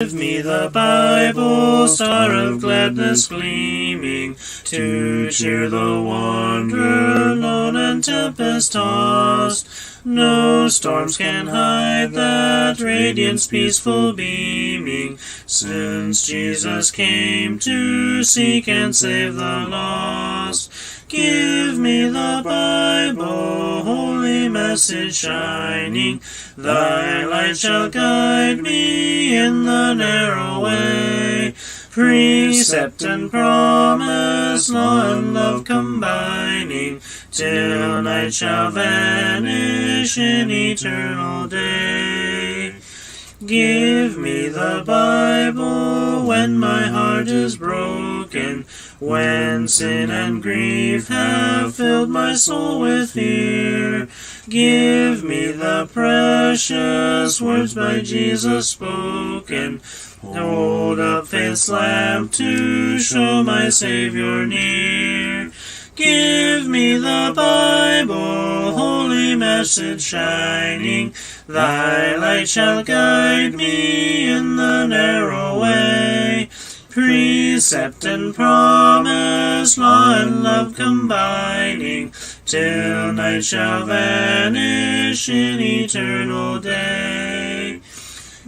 Give me the Bible, star of gladness gleaming, to cheer the wanderer lone and tempest-tossed. No storms can hide that radiance peaceful beaming, since Jesus came to seek and save the lost. Give me the Bible, holy message shining, thy light shall guide me in the narrow way. Precept and promise, law and love combining, till night shall vanish in eternal day. Give me the Bible when my heart is broken, when sin and grief have filled my soul with fear. Give me the precious words by Jesus spoken. Hold up faith's lamp to show my Savior near. Give me the Bible, holy message shining, thy light shall guide me in the narrow way. Precept and promise, law and love combining, till night shall vanish in eternal day.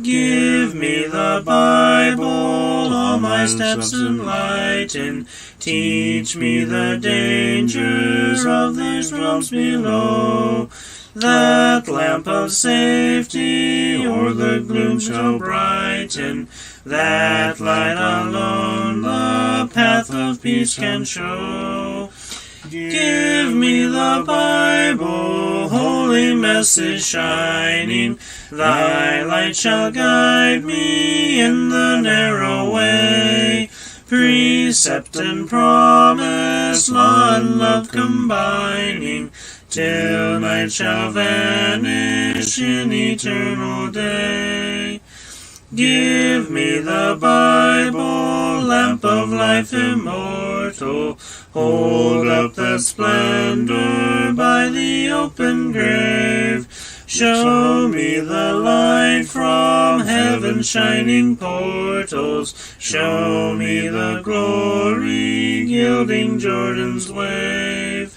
Give me the Bible, all my steps enlighten, teach me the dangers of these realms below. That lamp of safety o'er the gloom shall brighten, that light alone the path of peace can show. Give me the Bible, holy message shining, thy light shall guide me in the narrow way. Precept and promise, law and love combining, till night shall vanish in eternal day. Give me the Bible, lamp of life immortal, hold up that splendor by the open grave. Show me the light from heaven's shining portals, show me the glory gilding Jordan's wave.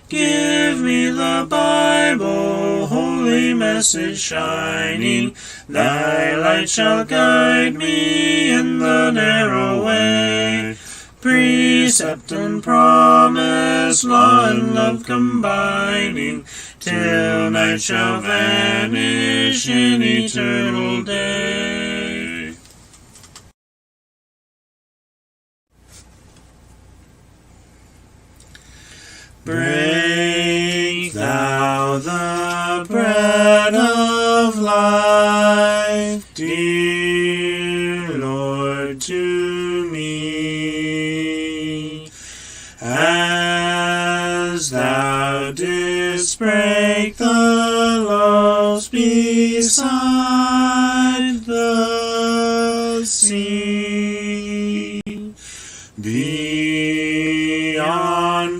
Give me the Bible, holy message shining, thy light shall guide me in the narrow way. Precept and promise, law and love combining, till night shall vanish in eternal day. Break thou the bread of life, dear Lord, to me, as thou didst break the loaves beside the sea. Beyond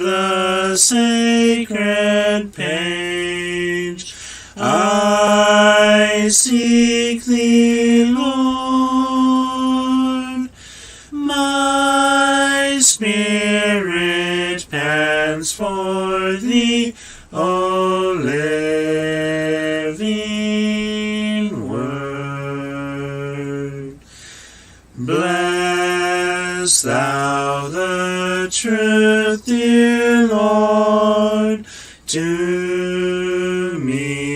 the sacred page, I seek thee, Lord. My spirit pants for thee, O living word. Bless thou the truth, dear Lord, to me,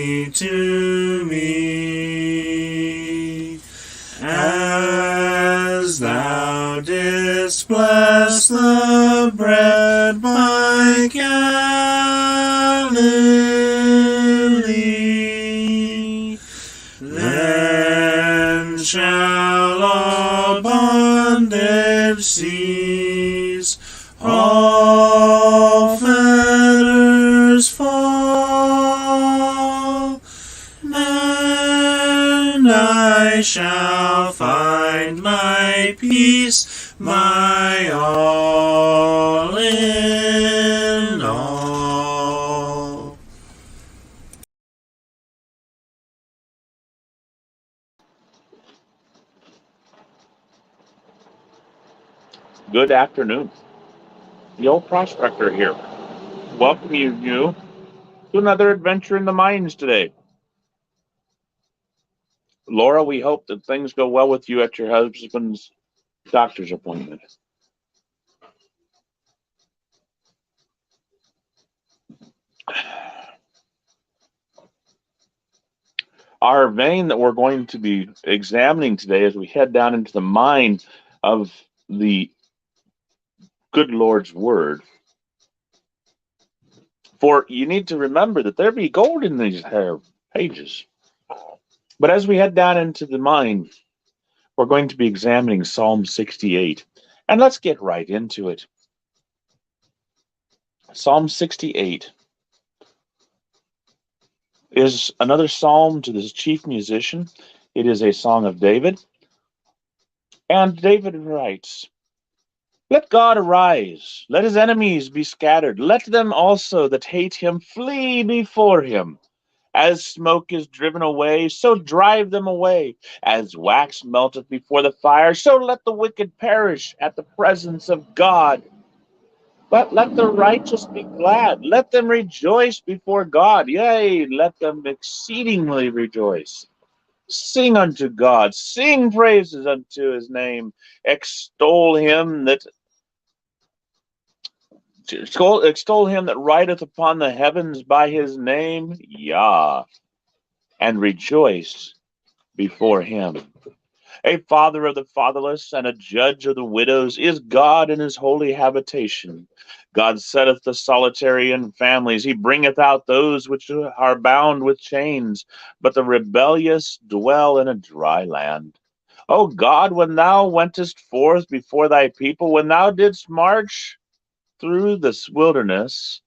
as thou didst bless the bread by Galilee. Then shall all bondage cease, all fetters fall, and I shall find my peace, my all in all. Good afternoon. The old prospector here. Welcome you to another adventure in the mines today. Laura, we hope that things go well with you at your husband's doctor's appointment. Our vein that we're going to be examining today as we head down into the mine of the good Lord's Word. For you need to remember that there be gold in these here pages. But as we head down into the mine, we're going to be examining Psalm 68. And let's get right into it. Psalm 68 is another psalm to the chief musician. It is a song of David. And David writes, "Let God arise, let his enemies be scattered, let them also that hate him flee before him. As smoke is driven away, so drive them away. As wax melteth before the fire, so let the wicked perish at the presence of God. But let the righteous be glad. Let them rejoice before God. Yea, let them exceedingly rejoice. Sing unto God. Sing praises unto his name. Extol him that extol him that rideth upon the heavens by his name. Yah. And rejoice before him. A father of the fatherless and a judge of the widows is God in his holy habitation. God setteth the solitary in families. He bringeth out those which are bound with chains, but the rebellious dwell in a dry land. O God, when thou wentest forth before thy people, when thou didst march through this wilderness,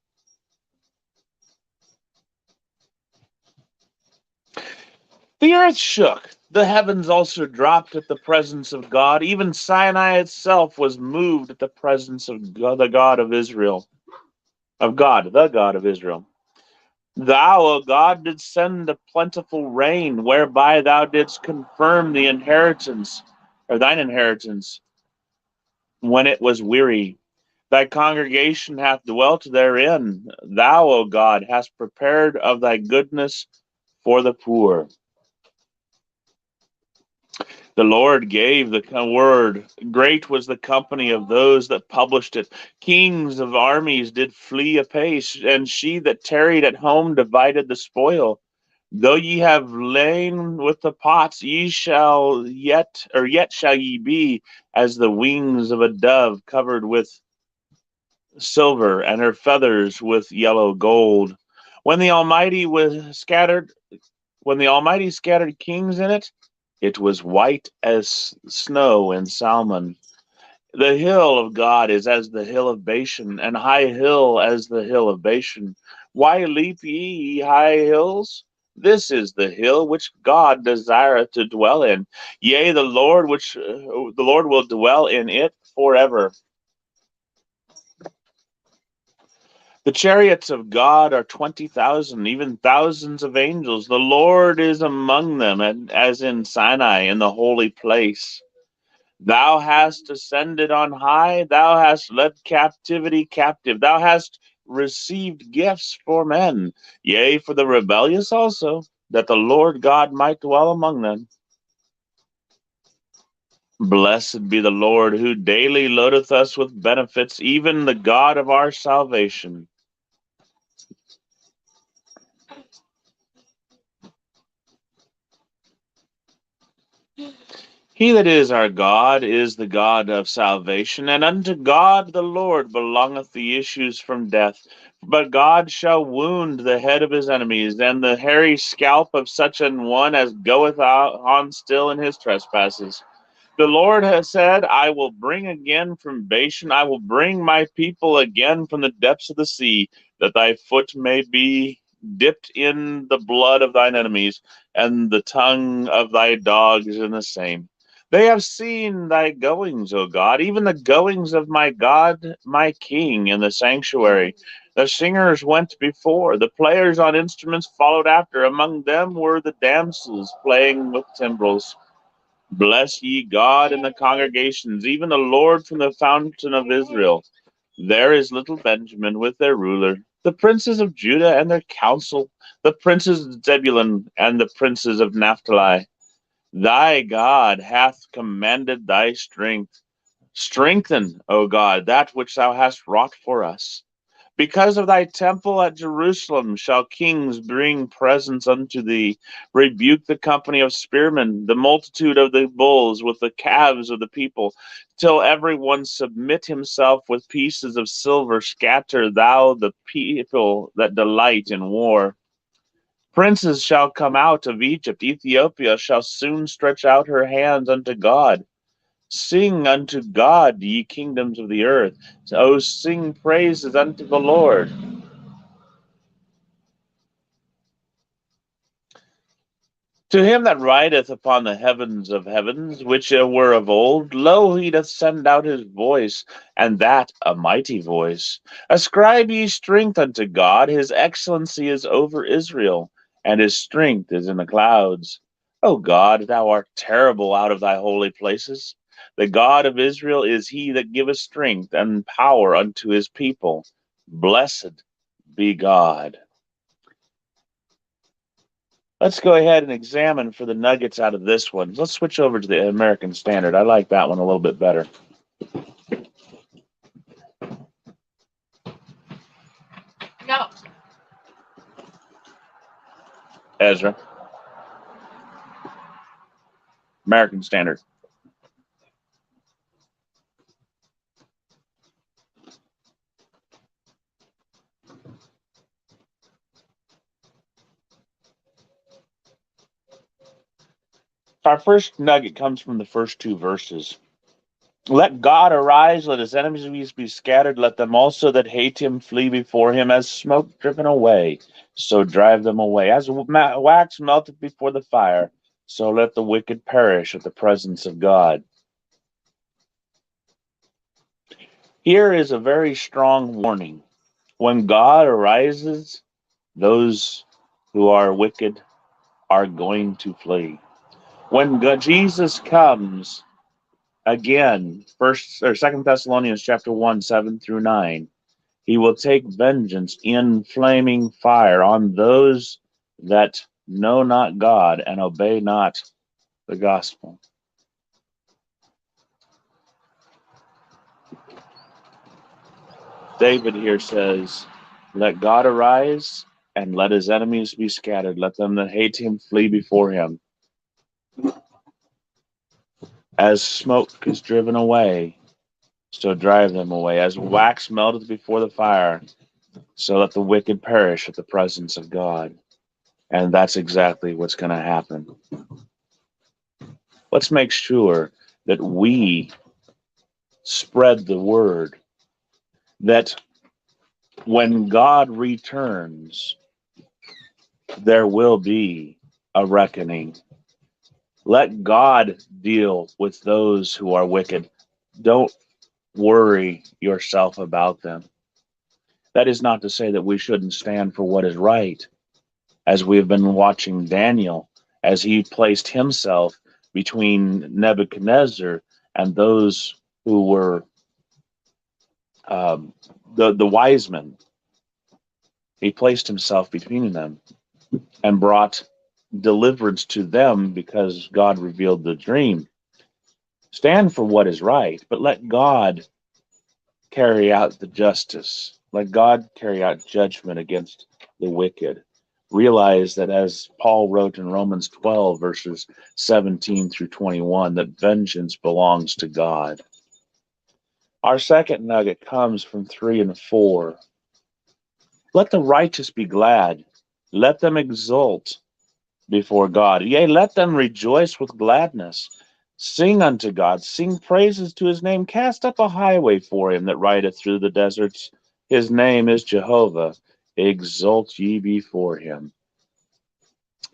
the earth shook. The heavens also dropped at the presence of God. Even Sinai itself was moved at the presence of God, the God of Israel. Of God, the God of Israel. Thou, O God, didst send a plentiful rain, whereby thou didst confirm the inheritance, or thine inheritance, when it was weary. Thy congregation hath dwelt therein. Thou, O God, hast prepared of thy goodness for the poor. The Lord gave the word. Great was the company of those that published it. Kings of armies did flee apace, and she that tarried at home divided the spoil. Though ye have lain with the pots, ye shall yet shall ye be as the wings of a dove covered with silver, and her feathers with yellow gold. When the Almighty was scattered, when the Almighty scattered kings in it, it was white as snow in Salmon. The hill of God is as the hill of Bashan, and high hill as the hill of Bashan. Why leap ye, high hills? This is the hill which God desireth to dwell in. Yea, the Lord will dwell in it forever. The chariots of God are 20,000, even thousands of angels. The Lord is among them, and as in Sinai, in the holy place. Thou hast ascended on high. Thou hast led captivity captive. Thou hast received gifts for men, yea, for the rebellious also, that the Lord God might dwell among them. Blessed be the Lord, who daily loadeth us with benefits, even the God of our salvation. He that is our God is the God of salvation, and unto God the Lord belongeth the issues from death. But God shall wound the head of his enemies, and the hairy scalp of such an one as goeth out on still in his trespasses. The Lord has said, I will bring again from Bashan, I will bring my people again from the depths of the sea, that thy foot may be dipped in the blood of thine enemies, and the tongue of thy dogs in the same. They have seen thy goings, O God, even the goings of my God, my King, in the sanctuary. The singers went before, the players on instruments followed after. Among them were the damsels playing with timbrels. Bless ye God in the congregations, even the Lord from the fountain of Israel. There is little Benjamin with their ruler, the princes of Judah and their council, the princes of Zebulun and the princes of Naphtali. Thy God hath commanded thy strength. Strengthen, O God, that which thou hast wrought for us. Because of thy temple at Jerusalem shall kings bring presents unto thee. Rebuke the company of spearmen, the multitude of the bulls with the calves of the people, till every one submit himself with pieces of silver. Scatter thou the people that delight in war. Princes shall come out of Egypt. Ethiopia shall soon stretch out her hands unto God. Sing unto God, ye kingdoms of the earth. O sing praises unto the Lord. To him that rideth upon the heavens of heavens, which were of old, lo, he doth send out his voice, and that a mighty voice. Ascribe ye strength unto God, his excellency is over Israel, and his strength is in the clouds. O God, thou art terrible out of thy holy places. The God of Israel is he that giveth strength and power unto his people. Blessed be God. Let's go ahead and examine for the nuggets out of this one. Let's switch over to the American Standard. I like that one a little bit better. No. Ezra. American Standard. Our first nugget comes from the first two verses. Let God arise, let his enemies be scattered, let them also that hate him flee before him, as smoke driven away, so drive them away. As wax melted before the fire, so let the wicked perish at the presence of God. Here is a very strong warning. When God arises, those who are wicked are going to flee. When Jesus comes again, First or Second Thessalonians chapter 1, 7-9, he will take vengeance in flaming fire on those that know not God and obey not the gospel. David here says, let God arise and let his enemies be scattered. Let them that hate him flee before him. As smoke is driven away, so drive them away. As wax melteth before the fire, so let the wicked perish at the presence of God. And that's exactly what's going to happen. Let's make sure that we spread the word that when God returns, there will be a reckoning. Let God deal with those who are wicked. Don't worry yourself about them. That is not to say that we shouldn't stand for what is right, as we have been watching Daniel, as he placed himself between Nebuchadnezzar and those who were the wise men. He placed himself between them and brought deliverance to them because God revealed the dream. Stand for what is right, but let God carry out the justice. Let God carry out judgment against the wicked. Realize that, as Paul wrote in Romans 12, verses 17-21, that vengeance belongs to God. Our second nugget comes from 3 and 4. Let the righteous be glad. Let them exult before God. Yea, let them rejoice with gladness. Sing unto God. Sing praises to his name. Cast up a highway for him that rideth through the deserts. His name is Jehovah. Exult ye before him.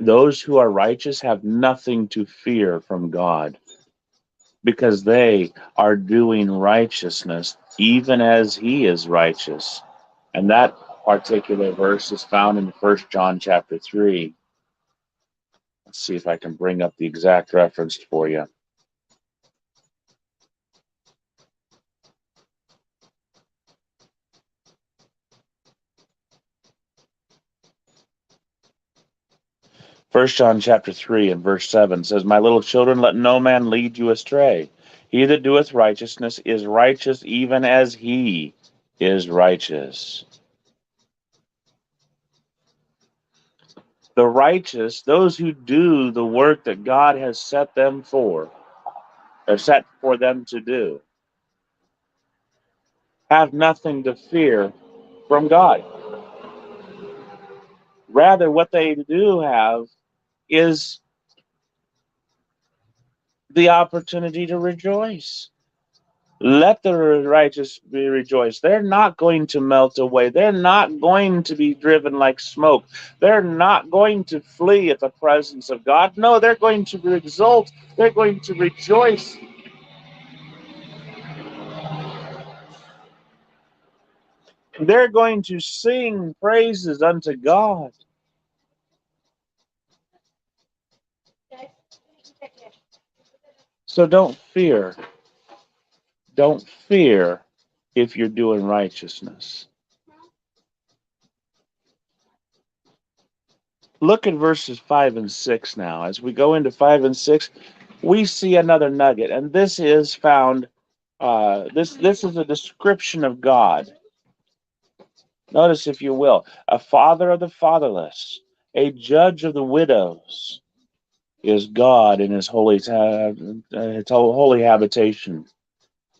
Those who are righteous have nothing to fear from God, because they are doing righteousness even as he is righteous. And that particular verse is found in 1 John chapter 3. Let's see if I can bring up the exact reference for you. First John chapter 3 and verse 7 says, My little children, let no man lead you astray. He that doeth righteousness is righteous even as he is righteous. The righteous, those who do the work that God has set them for, or set for them to do, have nothing to fear from God. Rather, what they do have is the opportunity to rejoice. Let the righteous be rejoiced. They're not going to melt away. They're not going to be driven like smoke. They're not going to flee at the presence of God. No, they're going to exult. They're going to rejoice. They're going to sing praises unto God. So don't fear. Don't fear if you're doing righteousness. Look at verses 5 and 6 now. As we go into 5 and 6, we see another nugget, and this is found. This is a description of God. Notice, if you will, a father of the fatherless, a judge of the widows, is God in His holy habitation.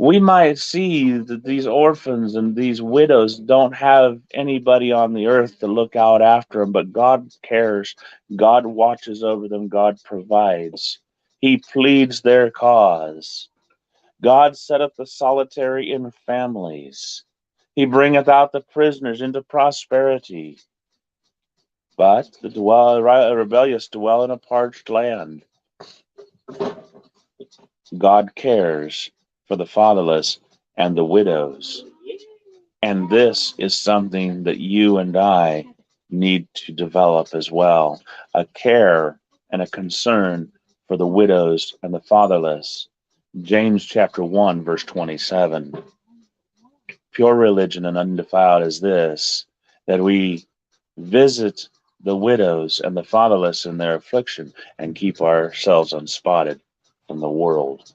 We might see that these orphans and these widows don't have anybody on the earth to look out after them, but God cares. God watches over them. God provides. He pleads their cause. God setteth the solitary in families. He bringeth out the prisoners into prosperity. But the rebellious dwell in a parched land. God cares for the fatherless and the widows. And this is something that you and I need to develop as well. A care and a concern for the widows and the fatherless. James chapter 1, verse 27. Pure religion and undefiled is this, that we visit the widows and the fatherless in their affliction and keep ourselves unspotted from the world.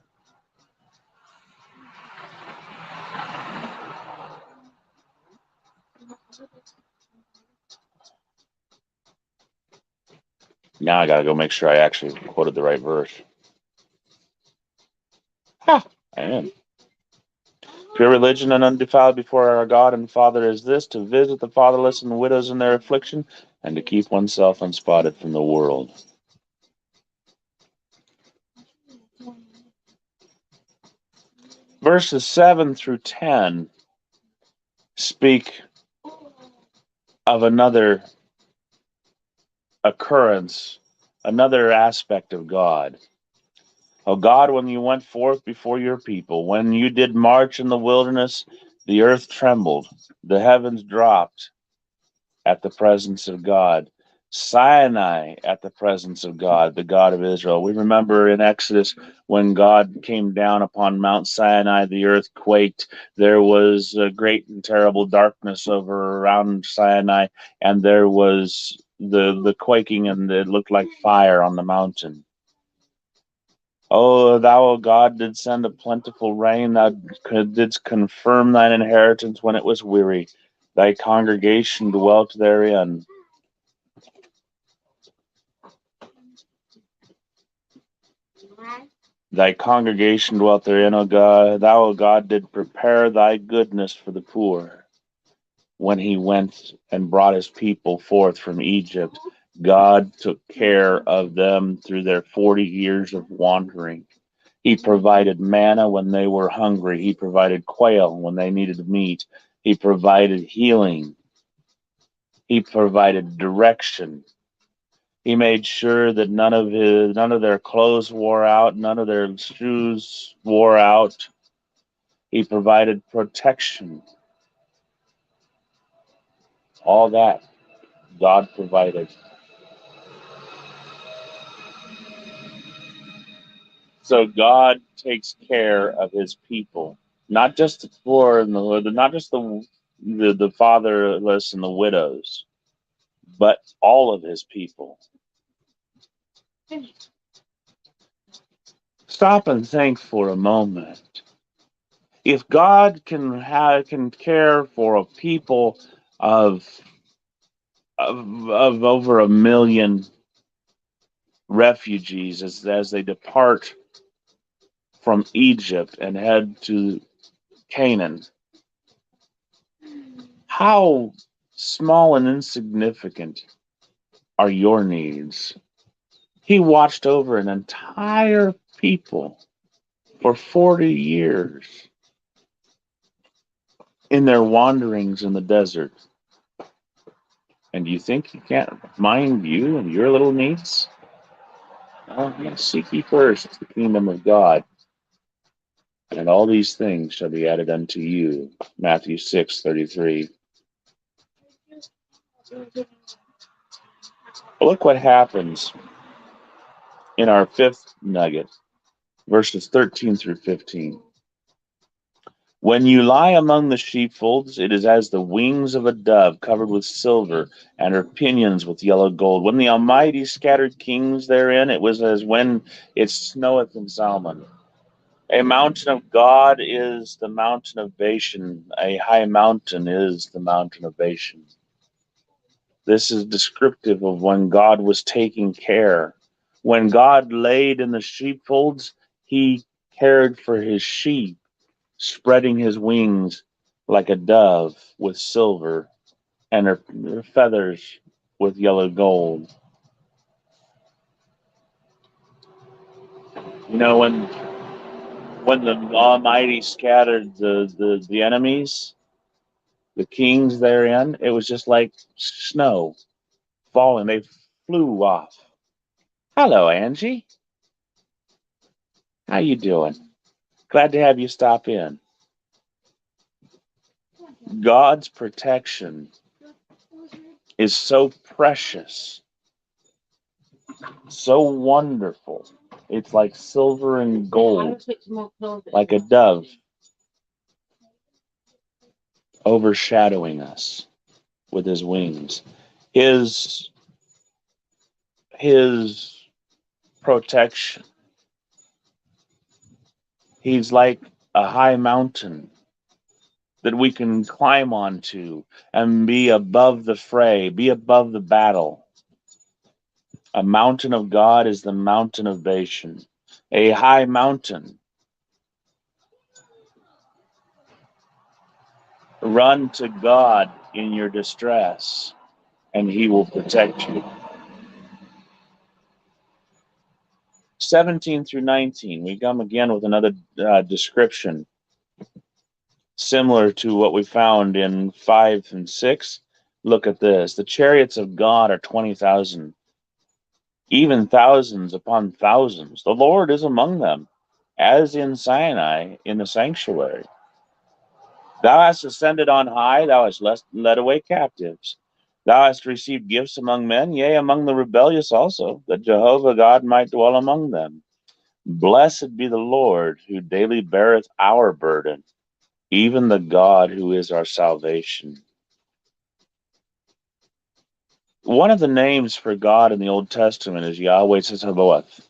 Now I gotta go make sure I actually quoted the right verse. Ha! I am. Pure religion and undefiled before our God and Father is this, to visit the fatherless and the widows in their affliction, and to keep oneself unspotted from the world. Verses 7 through 10 speak of another occurrence, another aspect of God. O God, when you went forth before your people, when you did march in the wilderness, the earth trembled, the heavens dropped at the presence of God. Sinai at the presence of God, the God of Israel. We remember in Exodus when God came down upon Mount Sinai, the earth quaked. There was a great and terrible darkness over around Sinai, and there was the quaking, and it looked like fire on the mountain. O thou, O God, did send a plentiful rain, thou didst confirm thine inheritance when it was weary. Thy congregation dwelt therein. Thy congregation dwelt therein, O God. Thou, O God, did prepare thy goodness for the poor. When he went and brought his people forth from Egypt, God took care of them through their 40 years of wandering. He provided manna when they were hungry. He provided quail when they needed meat. He provided healing. He provided direction. He made sure that none of their clothes wore out, none of their shoes wore out. He provided protection. All that God provided. So God takes care of His people, not just the poor and not just the fatherless and the widows, but all of His people. Stop and think for a moment. If God can care for a people of of over 1 million refugees as they depart from Egypt and head to Canaan, how small and insignificant are your needs? He watched over an entire people for 40 years in their wanderings in the desert. And do you think he can't mind you and your little needs? Oh, yes, seek ye first the kingdom of God, and all these things shall be added unto you. Matthew 6:33. Look what happens in our fifth nugget, verses 13 through 15. When you lie among the sheepfolds, it is as the wings of a dove covered with silver, and her pinions with yellow gold. When the Almighty scattered kings therein, it was as when it snoweth in Zalman. A mountain of God is the mountain of Bashan. A high mountain is the mountain of Bashan. This is descriptive of when God was taking care. When God laid in the sheepfolds, he cared for his sheep, spreading his wings like a dove with silver, and her feathers with yellow gold. You know, when the Almighty scattered the enemies, the kings therein, it was just like snow falling. They flew off. Hello, Angie. How you doing? Glad to have you stop in. God's protection is so precious, so wonderful. It's like silver and gold, like a dove overshadowing us with his wings. His his protection. He's like a high mountain that we can climb onto and be above the fray, be above the battle. A mountain of God is the mountain of Bashan, a high mountain. Run to God in your distress, and he will protect you. 17 through 19, we come again with another description similar to what we found in 5 and 6. Look at this. The chariots of God are 20,000, even thousands upon thousands. The Lord is among them, as in Sinai in the sanctuary. Thou hast ascended on high, thou hast led away captives. Thou hast received gifts among men, yea, among the rebellious also, that Jehovah God might dwell among them. Blessed be the Lord, who daily beareth our burden, even the God who is our salvation. One of the names for God in the Old Testament is Yahweh Tsabaoth,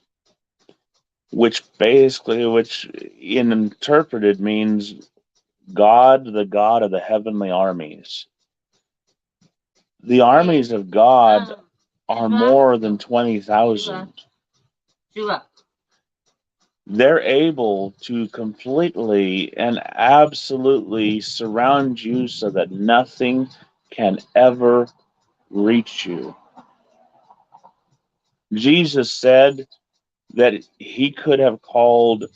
which in interpreted means God, the God of the heavenly armies. The armies of God are more than 20,000. They're able to completely and absolutely surround you so that nothing can ever reach you. Jesus said that he could have called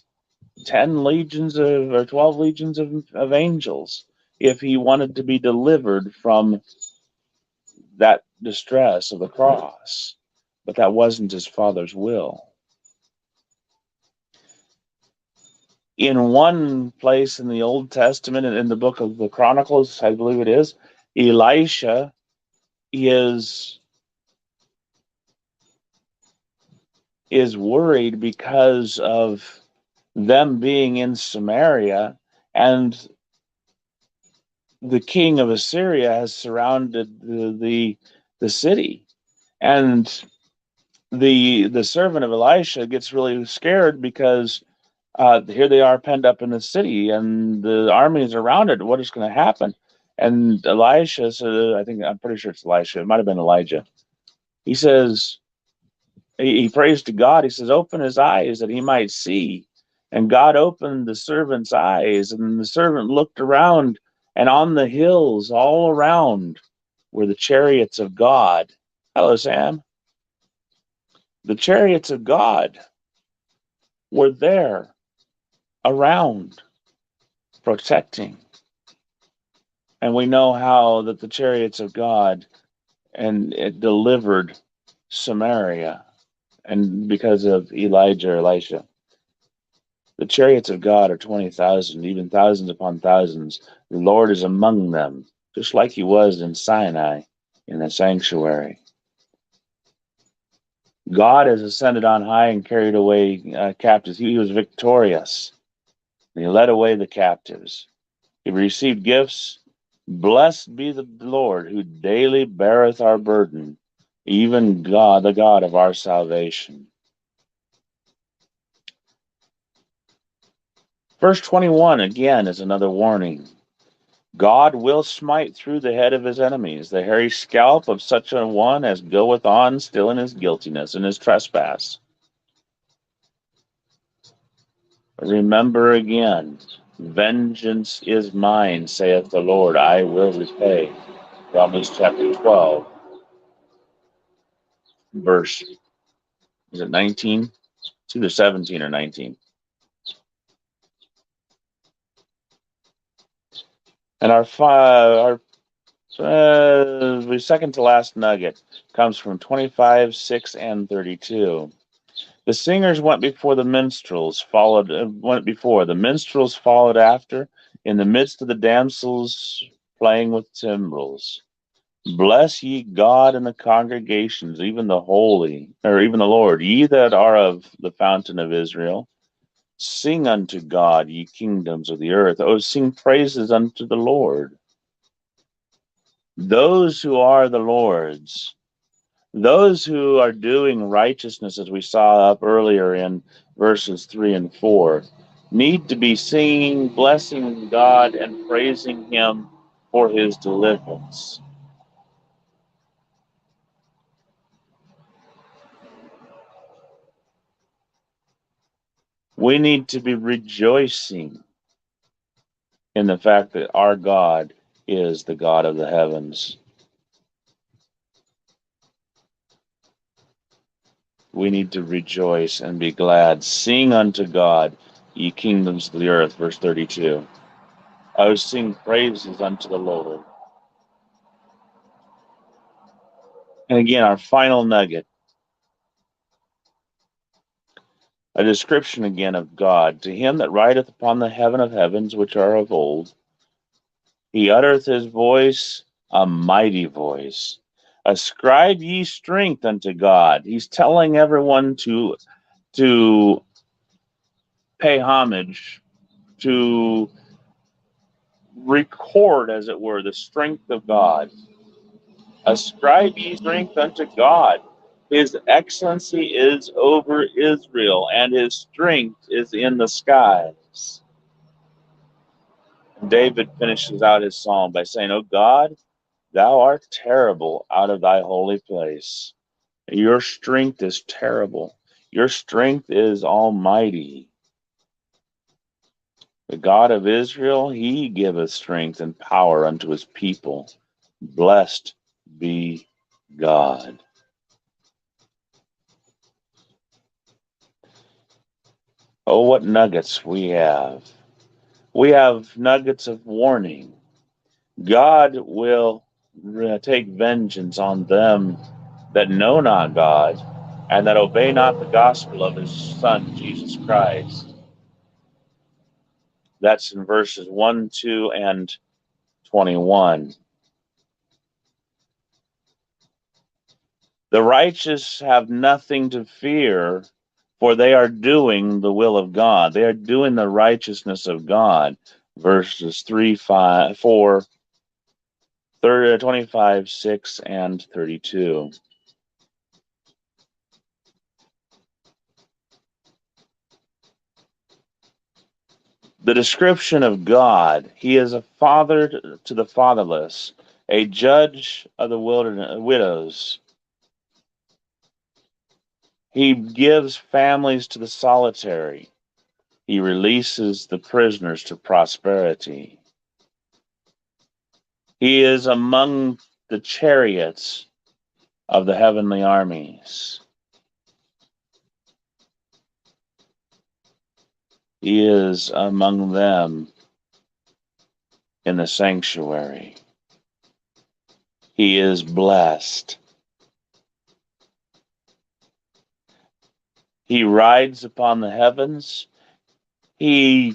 10 legions of or 12 legions of angels if he wanted to be delivered from that distress of the cross. But that wasn't his Father's will. In one place in the Old Testament, in the book of the Chronicles, I believe it is, Elisha is worried because of them being in Samaria, and the king of Assyria has surrounded the city. And the servant of Elisha gets really scared because here they are penned up in the city and the army is around it. What is going to happen? And Elisha says, I'm pretty sure it's Elisha. It might have been Elijah. He says, he prays to God. He says, open his eyes that he might see. And God opened the servant's eyes, and the servant looked around, and on the hills all around were the chariots of God. Hello, Sam. The chariots of God were there around, protecting. And we know how that the chariots of God and it delivered Samaria, and because of Elisha. The chariots of God are 20,000, even thousands upon thousands. The Lord is among them, just like he was in Sinai in the sanctuary. God has ascended on high and carried away captives. He was victorious. And he led away the captives. He received gifts. Blessed be the Lord who daily beareth our burden, even God, the God of our salvation. Verse 21 again is another warning. God will smite through the head of his enemies, the hairy scalp of such a one as goeth on still in his guiltiness and his trespass. Remember again, vengeance is mine, saith the Lord, I will repay. Romans chapter 12, verse, is it 19? It's either 17 or 19. And our second to last nugget comes from 25, 6, and 32. The singers went before the minstrels, went before. The minstrels followed after, in the midst of the damsels playing with timbrels. Bless ye God in the congregations, even the holy, or even the Lord, ye that are of the fountain of Israel. Sing unto God, ye kingdoms of the earth. Oh, sing praises unto the Lord. Those who are the Lord's, those who are doing righteousness, as we saw up earlier in verses 3 and 4, need to be singing, blessing God, and praising him for his deliverance. We need to be rejoicing in the fact that our God is the God of the heavens. We need to rejoice and be glad. Sing unto God, ye kingdoms of the earth, verse 32. Oh, sing praises unto the Lord. And again, our final nugget, a description again of God. To him that rideth upon the heaven of heavens, which are of old, he uttereth his voice, a mighty voice. Ascribe ye strength unto God. He's telling everyone to pay homage, to record, as it were, the strength of God. Ascribe ye strength unto God. His excellency is over Israel, and his strength is in the skies. David finishes out his psalm by saying, O God, thou art terrible out of thy holy place. Your strength is terrible. Your strength is almighty. The God of Israel, he giveth strength and power unto his people. Blessed be God. Oh, what nuggets we have. We have nuggets of warning. God will take vengeance on them that know not God and that obey not the gospel of his Son, Jesus Christ. That's in verses 1, 2, and 21. The righteous have nothing to fear, for they are doing the will of God. They are doing the righteousness of God. Verses 3, 5, 4, 25, 6, and 32. The description of God: He is a father to the fatherless, a judge of the widows. He gives families to the solitary. He releases the prisoners to prosperity. He is among the chariots of the heavenly armies. He is among them in the sanctuary. He is blessed. He rides upon the heavens. He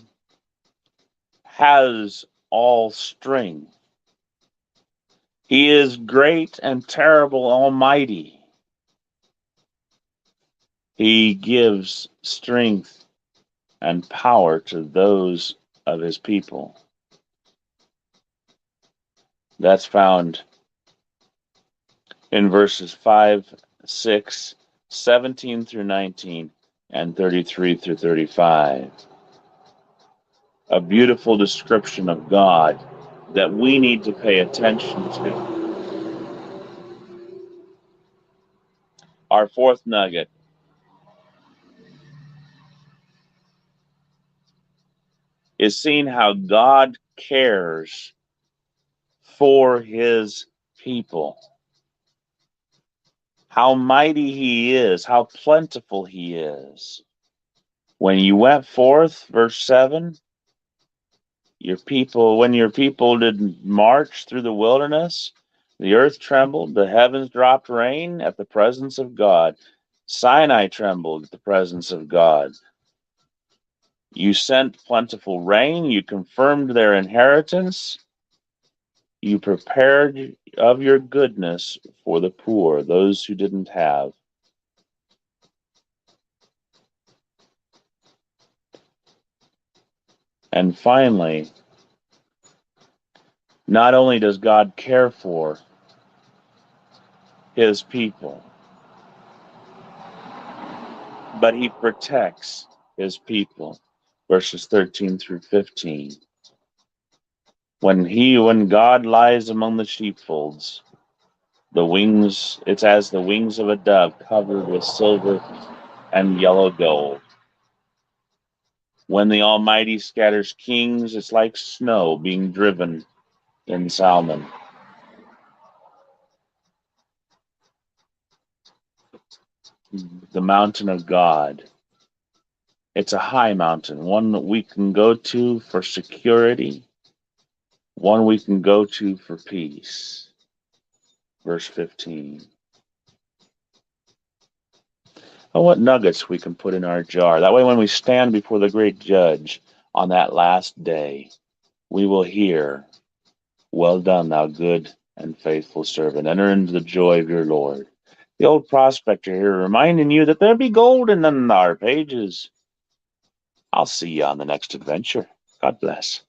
has all strength. He is great and terrible, almighty. He gives strength and power to those of his people. That's found in verses 5, 6, 17 through 19, and 33 through 35. A beautiful description of God that we need to pay attention to. Our fourth nugget is seeing how God cares for his people. How mighty he is, how plentiful he is. When you went forth, verse 7, when your people did march through the wilderness, the earth trembled, the heavens dropped rain at the presence of God. Sinai trembled at the presence of God. You sent plentiful rain, you confirmed their inheritance, you prepared of your goodness for the poor, those who didn't have. And finally, not only does God care for his people, but he protects his people. Verses 13 through 15. When God lies among the sheepfolds, it's as the wings of a dove covered with silver and yellow gold. When the Almighty scatters kings, it's like snow being driven in Salmon. The mountain of God. It's a high mountain, one that we can go to for security, one we can go to for peace. Verse 15. Oh, what nuggets we can put in our jar. That way when we stand before the great judge on that last day, we will hear, "Well done, thou good and faithful servant. Enter into the joy of your Lord." The old prospector here reminding you that there be gold in our pages. I'll see you on the next adventure. God bless.